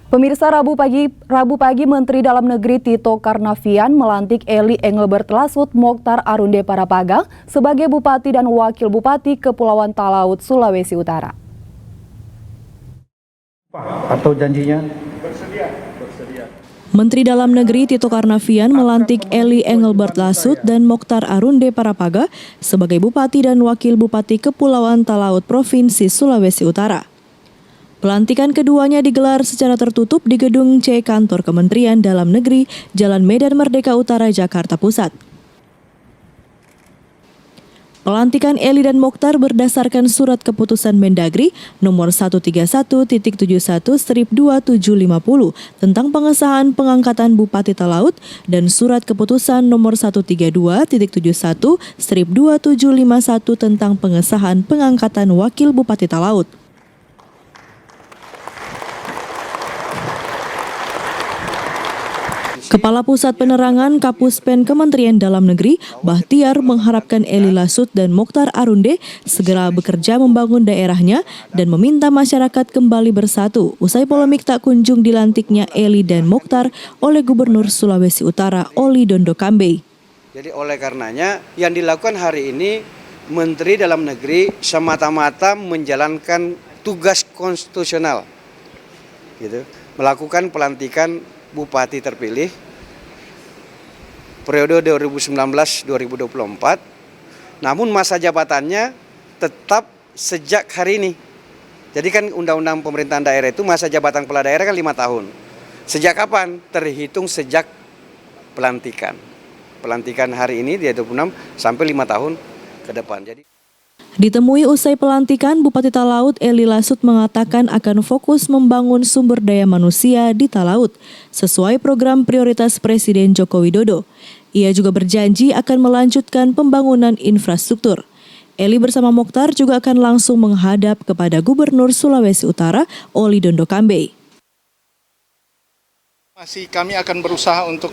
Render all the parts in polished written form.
Pemirsa, Rabu pagi Menteri Dalam Negeri Tito Karnavian melantik Eli Engelbert Lasut Mokhtar Arunde Parapaga sebagai Bupati dan Wakil Bupati Kepulauan Talaut, Sulawesi Utara. Atau janjinya? Menteri Dalam Negeri Tito Karnavian melantik Eli Engelbert Lasut dan Mokhtar Arunde Parapaga sebagai Bupati dan Wakil Bupati Kepulauan Talaut Provinsi Sulawesi Utara. Pelantikan keduanya digelar secara tertutup di Gedung C Kantor Kementerian Dalam Negeri, Jalan Medan Merdeka Utara, Jakarta Pusat. Pelantikan Eli dan Mokhtar berdasarkan Surat Keputusan Mendagri nomor 131.71/2750 tentang pengesahan pengangkatan Bupati Talaut dan Surat Keputusan nomor 132.71/2751 tentang pengesahan pengangkatan Wakil Bupati Talaut. Kepala Pusat Penerangan Kapuspen Kementerian Dalam Negeri, Bahtiar, mengharapkan Eli Lasut dan Mokhtar Arunde segera bekerja membangun daerahnya dan meminta masyarakat kembali bersatu usai polemik tak kunjung dilantiknya Eli dan Mokhtar oleh Gubernur Sulawesi Utara Oli Dondo Kambe. Jadi oleh karenanya yang dilakukan hari ini Menteri Dalam Negeri semata-mata menjalankan tugas konstitusional, gitu, melakukan pelantikan Bupati terpilih periode 2019-2024, namun masa jabatannya tetap sejak hari ini. Jadi kan Undang-Undang Pemerintahan Daerah itu masa jabatan kepala daerah kan 5 tahun. Sejak kapan? Terhitung sejak pelantikan. Pelantikan hari ini dia 26 sampai 5 tahun ke depan. Ditemui usai pelantikan, Bupati Talaut Eli Lasut mengatakan akan fokus membangun sumber daya manusia di Talaut sesuai program prioritas Presiden Joko Widodo. Ia juga berjanji akan melanjutkan pembangunan infrastruktur. Eli bersama Mokhtar juga akan langsung menghadap kepada Gubernur Sulawesi Utara Oli Dondo Kambe. Kami akan berusaha untuk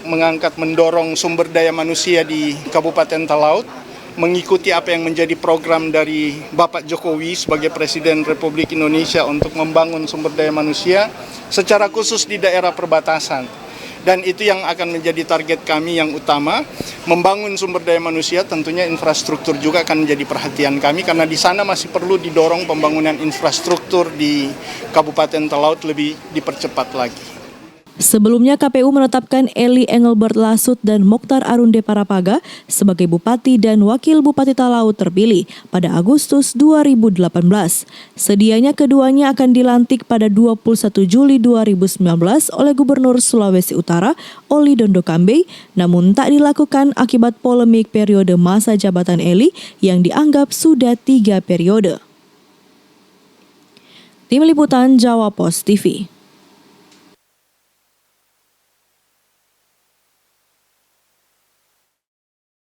mendorong sumber daya manusia di Kabupaten Talaut, mengikuti apa yang menjadi program dari Bapak Jokowi sebagai Presiden Republik Indonesia untuk membangun sumber daya manusia secara khusus di daerah perbatasan. Dan itu yang akan menjadi target kami yang utama, membangun sumber daya manusia, tentunya infrastruktur juga akan menjadi perhatian kami karena di sana masih perlu didorong pembangunan infrastruktur di Kabupaten Talaut lebih dipercepat lagi. Sebelumnya KPU menetapkan Eli Engelbert Lasut dan Mokhtar Arunde Parapaga sebagai Bupati dan Wakil Bupati Talaut terpilih pada Agustus 2018. Sedianya keduanya akan dilantik pada 21 Juli 2019 oleh Gubernur Sulawesi Utara Oli Dondo Kambe, namun tak dilakukan akibat polemik periode masa jabatan Eli yang dianggap sudah 3 periode. Tim Liputan Jawa Pos TV.